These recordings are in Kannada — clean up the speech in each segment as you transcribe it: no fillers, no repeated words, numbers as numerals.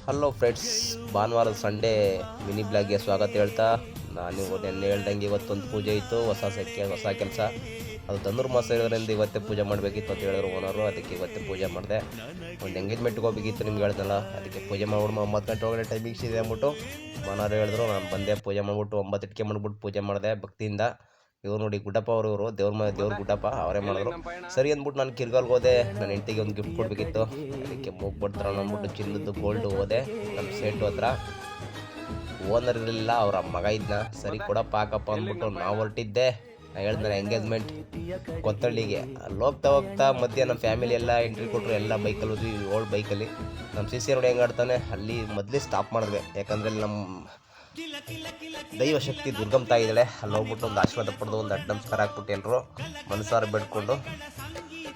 ಹಲೋ ಫ್ರೆಂಡ್ಸ್, ಭಾನುವಾರದ ಸಂಡೇ ಮಿನಿ ಬ್ಲಾಗ್ಗೆ ಸ್ವಾಗತ ಹೇಳ್ತಾ, ನಾನು ನೆನ್ನೆ ಹೇಳ್ದಂಗೆ ಇವತ್ತೊಂದು ಪೂಜೆ ಇತ್ತು. ಹೊಸ ಕೆಲಸ. ಅದು ಧನುರ್ಮಾಸ ಇರೋದ್ರಿಂದ ಇವತ್ತೇ ಪೂಜೆ ಮಾಡಬೇಕಿತ್ತು ಅಂತ ಹೇಳಿದ್ರು ಓನರು. ಅದಕ್ಕೆ ಇವತ್ತೇ ಪೂಜೆ ಮಾಡಿದೆ. ಒಂದು ಎಂಗೇಜ್ಮೆಂಟ್ಗೆ ಹೋಗ್ಬೇಕಿತ್ತು, ನಿಮ್ಗೆ ಹೇಳ್ದಲ್ಲ. ಅದಕ್ಕೆ ಪೂಜೆ ಮಾಡ್ಬಿಟ್ಟು 9 ಗಂಟೆ ಒಳಗಡೆ ಟೈಮಿಂಗ್ಸ್ ಇದೆ ಅಂದ್ಬಿಟ್ಟು ಓನರು ಹೇಳಿದ್ರು. ನಾನು ಬಂದೆ, ಪೂಜೆ ಮಾಡಿಬಿಟ್ಟು 9 ಮಾಡ್ಬಿಟ್ಟು ಪೂಜೆ ಮಾಡಿದೆ ಭಕ್ತಿಯಿಂದ. ಇವ್ರು ನೋಡಿ, ಗುಡ್ಡಪ್ಪ ಅವರು ದೇವ್ರ ಗುಡ್ಡಪ್ಪ ಅವರೇ ಮಾಡಿದ್ರು. ಸರಿ ಅಂದ್ಬಿಟ್ಟು ನಾನು ಕಿರ್ಗಾಲ್ಗೆ ಹೋದೆ. ನನ್ನ ಹೆಂಡತಿಗೆ ಒಂದು ಗಿಫ್ಟ್ ಕೊಡಬೇಕಿತ್ತು. ಅದಕ್ಕೆ ಮೂಗ್ಬಿಡ್ತಾರ ಅಂದ್ಬಿಟ್ಟು ಚಿನ್ನದ್ದು ಗೋಲ್ಡು ಹೋದೆ ನಮ್ಮ ಸೇಟು ಹತ್ರ. ಓನರ್ ಇರಲಿಲ್ಲ, ಅವರ ಮಗ ಇದ್ನ. ಸರಿ ಕೊಡಪ್ಪ ಹಾಕಪ್ಪ ಅಂದ್ಬಿಟ್ಟು ನಾವು ಹೊರಟಿದ್ದೆ. ನಾನು ಹೇಳ್ದೆ ಎಂಗೇಜ್ಮೆಂಟ್ ಕೊತ್ತಳ್ಳಿಗೆ. ಅಲ್ಲಿ ಹೋಗ್ತಾ ಮಧ್ಯೆ ನಮ್ಮ ಫ್ಯಾಮಿಲಿ ಎಲ್ಲ ಎಂಟ್ರಿ ಕೊಟ್ಟರು. ಎಲ್ಲ ಬೈಕಲ್ಲಿ ಹೋದ್ವಿ, ಓಲ್ಡ್ ಬೈಕಲ್ಲಿ. ನಮ್ಮ ಸಿಸಿ ನೋಡಿ ಹೆಂಗೆ ಆಡ್ತಾನೆ. ಅಲ್ಲಿ ಮೊದಲೇ ಸ್ಟಾಪ್ ಮಾಡಿದ್ವಿ, ಯಾಕಂದರೆ ನಮ್ಮ ದೈವಶಕ್ತಿ ದುರ್ಗಮ್ ತಾಯಿ ಇದ್ದಾಳೆ. ಅಲ್ಲಿ ಹೋಗ್ಬಿಟ್ಟು ಒಂದು ಆಶೀರ್ವಾದ ಪಡೆದು ಒಂದು ಅಡ್ಡ ನಮಸ್ಕಾರ ಹಾಕ್ಬಿಟ್ಟು ಎಲ್ಲರೂ ಮನಸಾರ ಬೇಡ್ಕೊಂಡು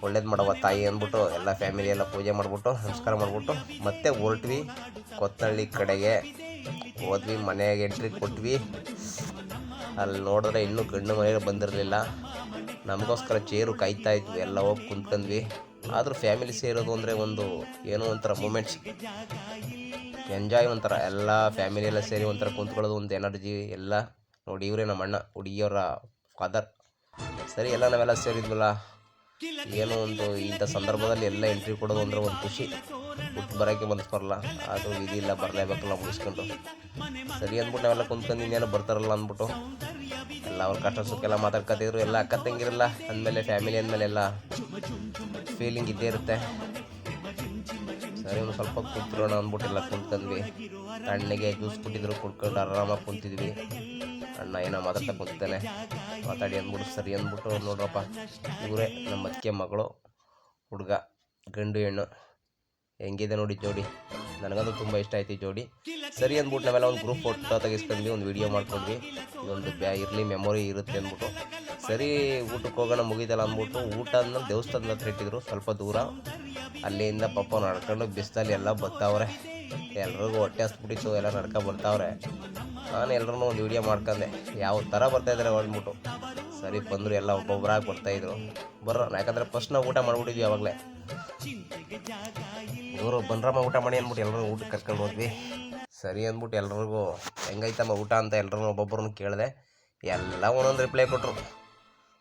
ಒಳ್ಳೇದು ಮಾಡವ ತಾಯಿ ಅಂದ್ಬಿಟ್ಟು ಎಲ್ಲ ಫ್ಯಾಮಿಲಿ ಎಲ್ಲ ಪೂಜೆ ಮಾಡಿಬಿಟ್ಟು ನಮಸ್ಕಾರ ಮಾಡಿಬಿಟ್ಟು ಮತ್ತೆ ಹೊರಟ್ವಿ ಕೊತ್ತಳ್ಳಿ ಕಡೆಗೆ. ಹೋದ್ವಿ, ಮನೆಗೆ ಎಂಟ್ರಿ ಕೊಟ್ವಿ. ಅಲ್ಲಿ ನೋಡಿದ್ರೆ ಇನ್ನೂ ಗಂಡು ಮನೆಗೆ ಬಂದಿರಲಿಲ್ಲ. ನಮಗೋಸ್ಕರ ಚೇರು ಕಾಯ್ತಾ ಇದ್ವಿ. ಎಲ್ಲ ಹೋಗಿ ಕುಂತ್ಕೊಂಡ್ವಿ. ಆದರೂ ಫ್ಯಾಮಿಲಿ ಸೇರೋದು ಅಂದರೆ ಒಂದು ಏನೋ ಒಂಥರ ಮೂಮೆಂಟ್ಸ್, ಎಂಜಾಯ್ ಒಂಥರ. ಎಲ್ಲ ಫ್ಯಾಮಿಲಿ ಎಲ್ಲ ಸೇರಿ ಒಂಥರ ಕುಂತ್ಕೊಳ್ಳೋದು, ಒಂದು ಎನರ್ಜಿ ಎಲ್ಲ. ನೋಡಿ, ಇವರೇ ನಮ್ಮ ಅಣ್ಣ, ಹುಡುಗಿಯವರ ಫಾದರ್. ಸರಿ, ಎಲ್ಲ ನಾವೆಲ್ಲ ಸೇರಿದ್ವಲ್ಲ, ಏನೋ ಒಂದು ಇಂಥ ಸಂದರ್ಭದಲ್ಲಿ ಎಲ್ಲ ಎಂಟ್ರಿ ಕೊಡೋದು ಅಂದರೆ ಒಂದು ಖುಷಿ. ಹುಟ್ಟು ಬರೋಕ್ಕೆ ಮನಸ್ಸು ಬರಲ್ಲ, ಅದು ವಿಧಿ ಇಲ್ಲ, ಬರಲೇಬೇಕಲ್ಲ ಮುಗಿಸ್ಕೊಂಡು. ಸರಿ ಅಂದ್ಬಿಟ್ಟು ನಾವೆಲ್ಲ ಕುಂತ್ಕೊಂಡು ಇನ್ನೇನೋ ಬರ್ತಾರಲ್ಲ ಅಂದ್ಬಿಟ್ಟು ಎಲ್ಲ ಅವ್ರ ಕಷ್ಟ ಸುಖೆಲ್ಲ ಮಾತಾಡ್ಕೊತಿದ್ರು. ಎಲ್ಲ ಅಕ್ಕ ತಂಗಿರಲ್ಲ ಅಂದಮೇಲೆ ಫ್ಯಾಮಿಲಿ ಅಂದಮೇಲೆ ಎಲ್ಲ ಫೀಲಿಂಗ್ ಇದ್ದೇ ಇರುತ್ತೆ. ಸರಿ, ಒಂದು ಸ್ವಲ್ಪ ಕುಂತಿರೋಣ ಅಂದ್ಬಿಟ್ಟು ಎಲ್ಲ ಕುಂತ್ಕೊಂಡ್ವಿ. ತಣ್ಣಗೆ ಜ್ಯೂಸ್ ಕೊಟ್ಟಿದ್ರು, ಕುಡ್ಕೊಂಡು ಆರಾಮಾಗಿ ಕುಂತಿದ್ವಿ. ಅಣ್ಣ ಏನೋ ಮಾತಾಡ್ತಾ ಕುಂತಾನೆ, ಮಾತಾಡಿ ಅಂದ್ಬಿಟ್ಟು ಸರಿ ಅಂದ್ಬಿಟ್ಟು, ನೋಡ್ರಪ್ಪ ಇವರೇ ನಮ್ಮ ಅತ್ತಿಗೆ ಮಗಳು, ಹುಡುಗ, ಗಂಡು ಹೆಣ್ಣು. ಹೆಂಗಿದೆ ನೋಡಿ ಜೋಡಿ. ನನಗಂತೂ ತುಂಬ ಇಷ್ಟ ಆಯ್ತು ಈ ಜೋಡಿ. ಸರಿ ಅಂದ್ಬಿಟ್ಟು ನಾವೆಲ್ಲ ಒಂದು ಗ್ರೂಪ್ ಫೋಟೋ ತೆಗಿಸ್ಕೊಂಡ್ವಿ, ಒಂದು ವೀಡಿಯೋ ಮಾಡ್ಕೊಂಡ್ವಿ. ಇದೊಂದು ಇರಲಿ, ಮೆಮೊರಿ ಇರುತ್ತೆ ಅಂದ್ಬಿಟ್ಟು. ಸರಿ, ಊಟಕ್ಕೆ ಹೋಗೋಣ ಮುಗಿದಲ್ಲ ಅಂದ್ಬಿಟ್ಟು ಊಟ ಅಂದ್ಮೇಲೆ ದೇವಸ್ಥಾನದ ಹತ್ರ ಇಟ್ಟಿದ್ರು, ಸ್ವಲ್ಪ ದೂರ. ಅಲ್ಲಿಂದ ಪಾಪ ನಡ್ಕೊಂಡು ಬಿಸ್ತಲ್ಲಿ ಎಲ್ಲ ಬರ್ತಾವ್ರೆ. ಎಲ್ರಿಗೂ ಹೊಟ್ಟೆ ಹಸ್ಬಿಟ್ಟಿತ್ತು, ಎಲ್ಲ ನಡ್ಕೊಂಡು ಬರ್ತಾವ್ರೆ. ನಾನು ಎಲ್ಲರೂ ಒಂದು ವೀಡಿಯೋ ಮಾಡ್ಕೊಂಡೆ, ಯಾವ ಥರ ಬರ್ತಾಯಿದ್ದಾರೆ ಅಂದ್ಬಿಟ್ಟು. ಸರಿ ಬಂದರು, ಎಲ್ಲ ಒಬ್ಬೊಬ್ಬರಾಗಿ ಬರ್ತಾಯಿದ್ರು. ಯಾಕಂದರೆ ಫಸ್ಟ್ ನಾವು ಊಟ ಮಾಡ್ಬಿಟ್ಟಿದ್ವಿ ಆವಾಗಲೇ. ಇವರು ಬಂದ್ರಮ್ಮ ಊಟ ಮಾಡಿ ಅಂದ್ಬಿಟ್ಟು ಎಲ್ಲರೂ ಊಟಕ್ಕೆ ಕರ್ಕೊಂಡು ಹೋದ್ವಿ. ಸರಿ ಅಂದ್ಬಿಟ್ಟು ಎಲ್ರಿಗೂ ಹೆಂಗೈತಮ್ಮ ಊಟ ಅಂತ ಎಲ್ಲರೂ ಒಬ್ಬೊಬ್ಬರನ್ನು ಕೇಳಿದೆ. ಎಲ್ಲ ಒಂದೊಂದು ರಿಪ್ಲೈ ಕೊಟ್ಟರು.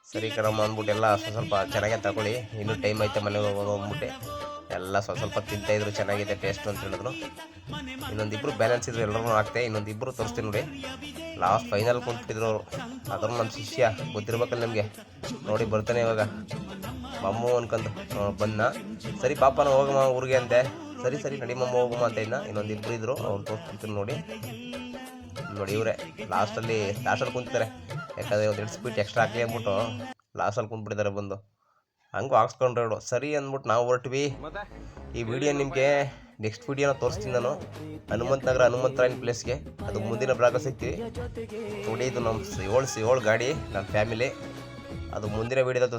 ಸರಿ ಕಣಮ್ಮ ಅಂದ್ಬಿಟ್ಟು ಎಲ್ಲ ಸ್ವಲ್ಪ ಚೆನ್ನಾಗೇ ತಗೊಳ್ಳಿ, ಇನ್ನೂ ಟೈಮ್ ಐತೆ ಮನೆಗೆ ಹೋಗೋದು ಅಂದ್ಬಿಟ್ಟು ಎಲ್ಲ ಸ್ವಲ್ಪ ತಿಂತಾಯಿದ್ರು. ಚೆನ್ನಾಗಿದೆ ಟೇಸ್ಟ್ ಅಂತ ಹೇಳಿದ್ರು. ಇನ್ನೊಂದಿಬ್ಬರು ಬ್ಯಾಲೆನ್ಸ್ ಇದ್ರು, ಎಲ್ಲರೂ ಹಾಕ್ತೆ. ಇನ್ನೊಂದಿಬ್ಬರು ತೋರಿಸ್ತೀನಿ ನೋಡಿ. ಲಾಸ್ಟ್ ಫೈನಲ್ ಕುಂತಿದ್ರು ಅವರು. ಅದ್ರೂ ನಮ್ಮ ಶಿಷ್ಯ ಗೊತ್ತಿರ್ಬೇಕಲ್ಲ ನಿಮಗೆ. ನೋಡಿ ಬರ್ತಾನೆ ಇವಾಗ ಮಮ್ಮು ಅನ್ಕೊಂಡು ಬಂದ. ಸರಿ ಪಾಪ ನಾವು ಹೋಗಮ್ಮ ಊರಿಗೆ ಅಂತೆ. ಸರಿ ನಡಿ ಮಮ್ಮ ಹೋಗಮ್ಮ ಅಂತ ಇನ್ನ ಇನ್ನೊಂದಿಬ್ಬರು ಇದ್ರು, ಅವ್ರು ತೋರಿಸ್ತಿದ್ರು ನೋಡಿ. ಇವರೇ ಲಾಸ್ಟಲ್ಲಿ ಕುಂತಿದ್ದಾರೆ. ಯಾಕಂದರೆ ಒಂದು 2 ಸ್ಪೀಟ್ ಎಕ್ಸ್ಟ್ರಾ ಹಾಕಲಿ ಅಂದ್ಬಿಟ್ಟು ಲಾಸ್ಟಲ್ಲಿ ಕುಂತ್ಬಿಟ್ಟಿದ್ದಾರೆ ಬಂದು. ಹಂಗೂ ಹಾಕ್ಸ್ಕೊಂಡ್ರು. ಸರಿ ಅಂದ್ಬಿಟ್ಟು ನಾವು ಹೊರಟ್ವಿ. ಈ ವಿಡಿಯೋ ನಿಮಗೆ ನೆಕ್ಸ್ಟ್ ವಿಡಿಯೋನ ತೋರಿಸ್ತೀನಿ ನಾನು. ಹನುಮಂತ ನಗರ ಹನುಮಂತರಾಯನ ಪ್ಲೇಸ್ಗೆ. ಅದು ಮುಂದಿನ ಭಾಗ ಸಿಗ್ತೀವಿ ನೋಡಿ. ಇದು ನಮ್ಮ 7 ಗಾಡಿ, ನಮ್ಮ ಫ್ಯಾಮಿಲಿ. ಅದು ಮುಂದಿನ ವಿಡಿಯೋದ